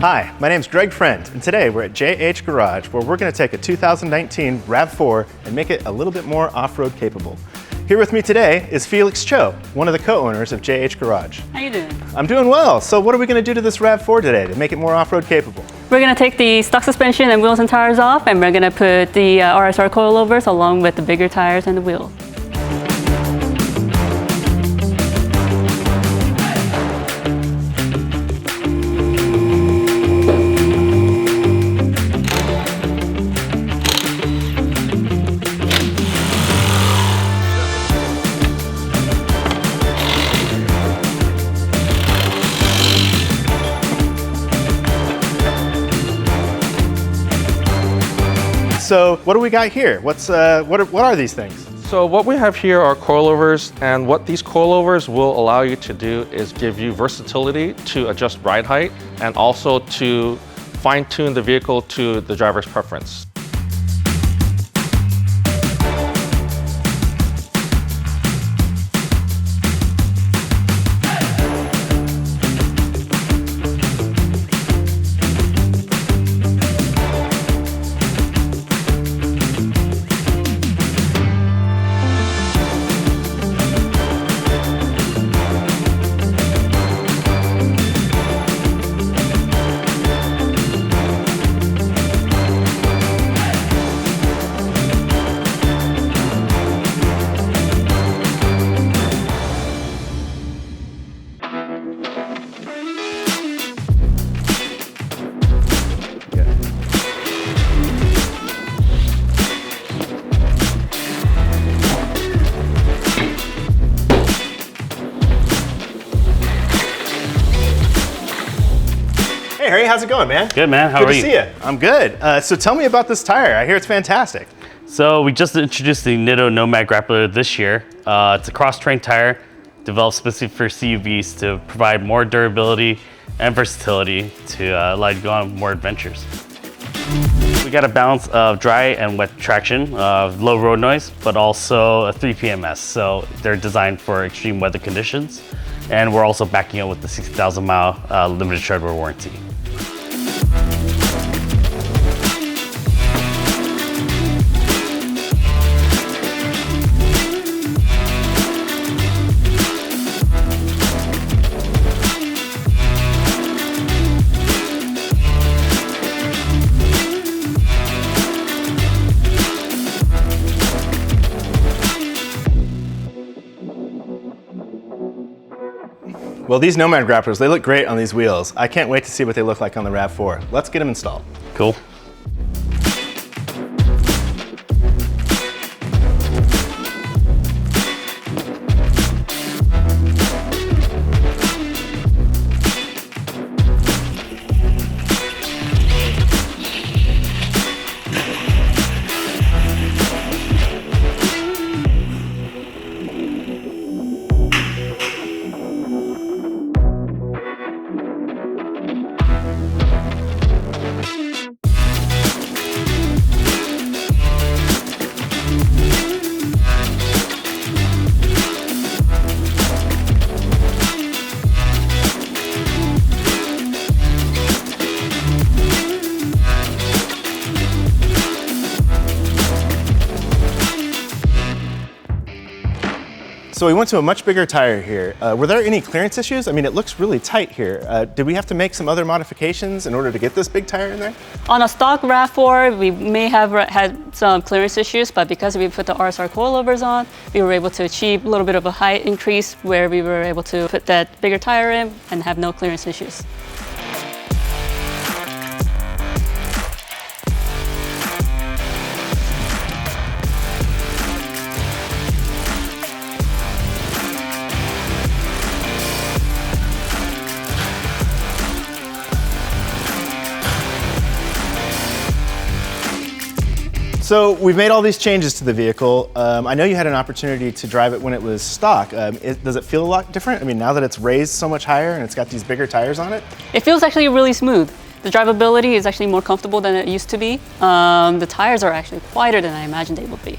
Hi, my name's Greg Friend, and today we're at JH Garage, where we're going to take a 2019 RAV4 and make it a little bit more off-road capable. Here with me today is Felix Cho, one of the co-owners of JH Garage. How you doing? I'm doing well. So what are we going to do to this RAV4 today to make it more off-road capable? We're going to take the stock suspension and wheels and tires off, and we're going to put the RSR coilovers along with the bigger tires and the wheels. So what do we got here? What are these things? So what we have here are coilovers, and what these coilovers will allow you to do is give you versatility to adjust ride height and also to fine-tune the vehicle to the driver's preference. Hey Harry, how's it going, man? Good, man. How are you? Good to see you. I'm good. So tell me about this tire. I hear it's fantastic. So we just introduced the Nitto Nomad Grappler this year. It's a cross-train tire developed specifically for CUVs to provide more durability and versatility to allow you to go on more adventures. We got a balance of dry and wet traction, low road noise, but also a 3 PMS. So they're designed for extreme weather conditions. And we're also backing it with the 60,000 mile limited treadwear warranty. Well, these Nomad Grapplers, they look great on these wheels. I can't wait to see what they look like on the RAV4. Let's get them installed. Cool. So we went to a much bigger tire here. Were there any clearance issues? I mean, it looks really tight here. Did we have to make some other modifications in order to get this big tire in there? On a stock RAV4, we may have had some clearance issues, but because we put the RSR coilovers on, we were able to achieve a little bit of a height increase where we were able to put that bigger tire in and have no clearance issues. So we've made all these changes to the vehicle. I know you had an opportunity to drive it when it was stock. Does it feel a lot different? I mean, now that it's raised so much higher and it's got these bigger tires on it? It feels actually really smooth. The drivability is actually more comfortable than it used to be. The tires are actually wider than I imagined they would be.